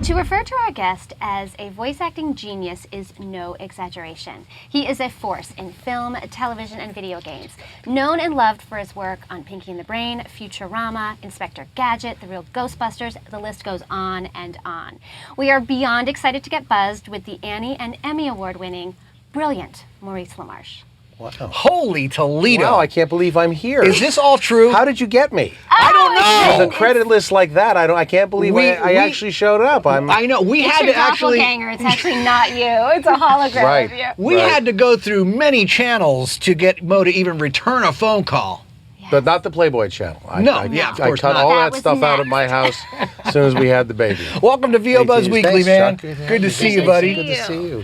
To refer to our guest as a voice acting genius is no exaggeration. He is a force in film, television, and video games. Known and loved for his work on Pinky and the Brain, Futurama, Inspector Gadget, The Real Ghostbusters, the list goes on and on. We are beyond excited to get buzzed with the Annie and Emmy Award-winning, brilliant Maurice LaMarche. Wow. Holy Toledo. Wow, I can't believe I'm here. Is this all true? How did you get me? I don't know. With a credit list like that, I can't believe I actually showed up. I know. We It's had your to actually. doppelganger. It's actually not you. It's a hologram Right. of you. We had to go through many channels to get Mo to even return a phone call. But not the Playboy channel. Of course I cut not. all That that was stuff out of my house as soon as we had the baby. Welcome to VO Buzz Thanks, Weekly, man. Chuck. Good to see you, buddy. Good to see you.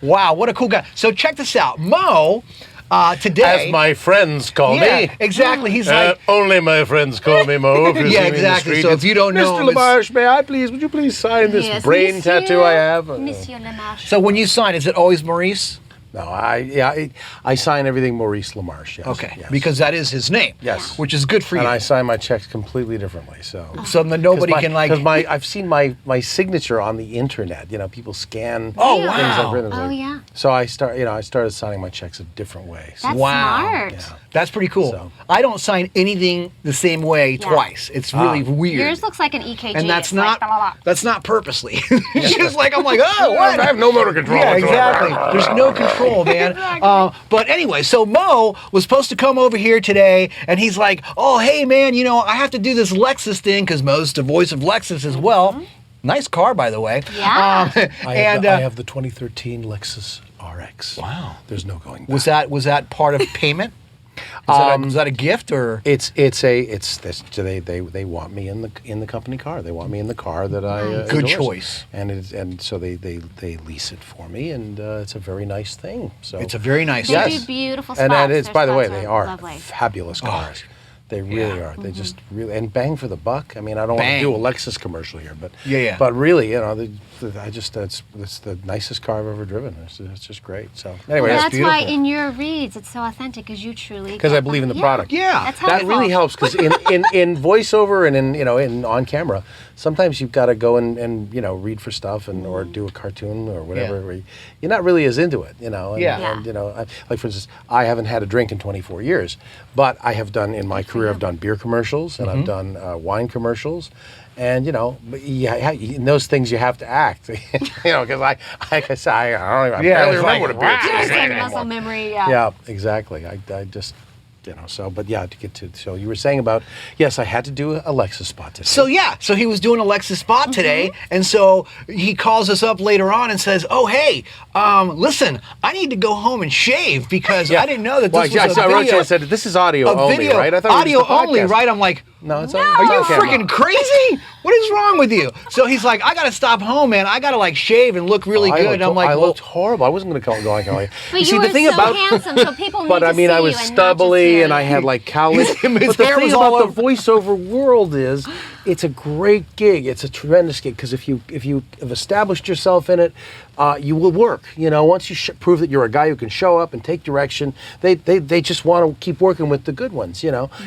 Wow, what a cool guy. So check this out. Mo, today. As my friends call yeah, me. exactly. He's like. Only my friends call me Mo. If you Yeah, see me in the exactly. street. So if you don't know Mr. him, it's- LaMarche, would you please sign this Yes, brain Monsieur- tattoo I have? Monsieur LaMarche. So when you sign, is it always Maurice? No, I sign everything Maurice LaMarche. Yes. Okay, Yes. because that is his name. Yes. Which is good for And you. I sign my checks completely differently. So that nobody can like. because I've seen my signature on the internet. You know, people scan Oh, things wow. I've written. Oh, yeah. So I started signing my checks a different way. So That's Wow. smart. Yeah. That's pretty cool. So- I don't sign anything the same way twice. It's really weird. Yours looks like an EKG. and that's It's not like, blah, blah, blah. that's not purposely. It's just like I'm like, oh, what? I have no motor control. Yeah, whatsoever. exactly. There's no control, man. But anyway, so Mo was supposed to come over here today, and he's like, oh, hey, man, I have to do this Lexus thing, because Mo's the voice of Lexus as well. Nice car, by the way. Yeah. I have the 2013 Lexus RX. Wow. There's no going back. Was that part of payment? Was that a gift or? They want me in the company car. They want me in the car that I Good endorse. choice. And so they lease it for me, and it's a very nice thing. So It's a very nice. They Yes. do beautiful and spots. it's Their by the way spots they are lovely. fabulous cars. They really are. They just really and bang for the buck. I mean, I don't want Bang. to do a Lexus commercial here, but Yeah. But really, it's the nicest car I've ever driven. It's just great. So anyway, Well, that's that's why beautiful. in your reads it's so authentic, because you truly. because I believe in the product. Yeah. That's That helpful. really helps because in voiceover and in on camera, sometimes you've got to go and read for stuff or do a cartoon or whatever. Yeah. Where you're not really as into it, And, Yeah. and like for instance, I haven't had a drink in 24 years, but I have done in my career. I've done beer commercials and I've done wine commercials. And in those things you have to act, because like I say, I barely it's remember like, what a beer wow. tastes like Muscle anymore. memory. Yeah, exactly. I just, so, but yeah, to get to, so you were saying about, yes, I had to do a Lexus spot today. So he was doing a Lexus spot today, and so he calls us up later on and says, "Oh, hey, listen, I need to go home and shave because I didn't know that this was a I wrote you video." and said, this is audio A only, video, right? I thought it was audio just a only, podcast. right? I'm like, No, it's are you freaking crazy? What is wrong with you? So he's like, I gotta stop home, man. I gotta like shave and look really good. And I'm like, I well, looked horrible. I wasn't going to go on camera. But you See, were the thing so about, handsome, so people need but to I mean, see I was you and not just stubbly hear and I you. had like cowlick. His But the hair thing was all about the over. voiceover world is, it's a great gig. It's a tremendous gig because if you have established yourself in it, you will work. Once you prove that you're a guy who can show up and take direction, they just want to keep working with the good ones.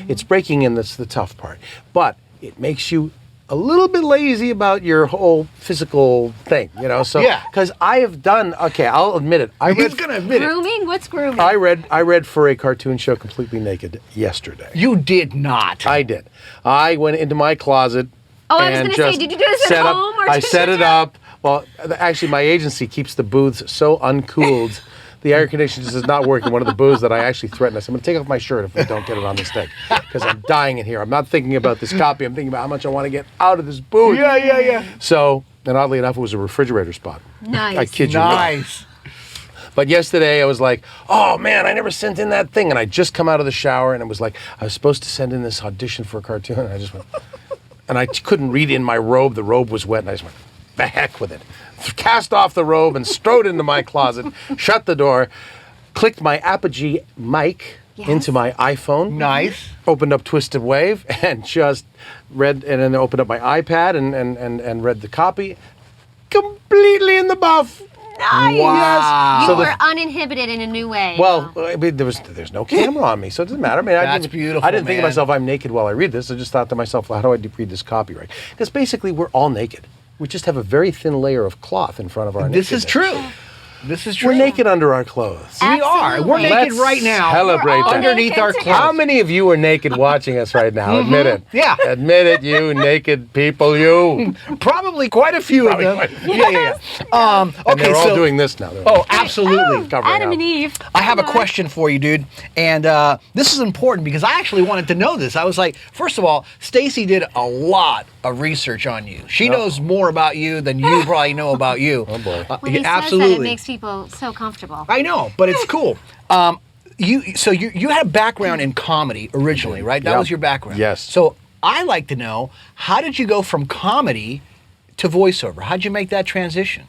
It's breaking in that's the tough part, but it makes you a little bit lazy about your whole physical thing, So Yeah. because I have done. Okay, I'll admit it. he's gonna admit it. Grooming? What's grooming? I read for a cartoon show completely naked yesterday. You did not. I did. I went into my closet. Oh, I was and gonna say, just did you do this at set up- home, or I did set you it do- up. Well, actually, my agency keeps the booths so uncooled. The air conditioning does not work in one of the booths that I actually threatened. I said, I'm going to take off my shirt if we don't get it on this thing because I'm dying in here. I'm not thinking about this copy. I'm thinking about how much I want to get out of this booth. Yeah. So, and oddly enough, it was a refrigerator spot. Nice. I kid you not. Nice. But yesterday I was like, oh man, I never sent in that thing. And I just come out of the shower and it was like, I was supposed to send in this audition for a cartoon. And I just went, and I couldn't read in my robe. The robe was wet. And I just went, the heck with it. Cast off the robe and strode into my closet, shut the door, clicked my Apogee mic into my iPhone. Nice. Opened up Twisted Wave and just read, and then opened up my iPad and read the copy. Completely in the buff. Nice. Wow. You So the- were uninhibited in a new way. Well, I mean, there's no camera on me, so it doesn't matter. I mean, That's beautiful, I didn't think of man. myself, I'm naked while I read this. I just thought to myself, well, how do I read this copyright? Because basically, we're all naked. We just have a very thin layer of cloth in front of our This is nakedness. true. This is true. We're naked under our clothes. We are. We're Absolutely. naked Let's right now. celebrate We're all that. Underneath naked our together. clothes. How many of you are naked watching us right now? Admit it. Yeah. Admit it, you naked people, you. Probably quite a few of them. quite a Yeah. And Okay, they're all so doing this now. They're oh, absolutely. covering Adam up. and Eve. I have a Come on. question for you, dude. And this is important because I actually wanted to know this. I was like, first of all, Stacy did a lot of research on you. She knows more about you than you probably know about you. Oh, boy. When he absolutely. says that, it makes people so comfortable. I know, but it's cool. You had a background in comedy originally, right? That Yeah. was your background. Yes. So I like to know, how did you go from comedy to voiceover? How'd you make that transition?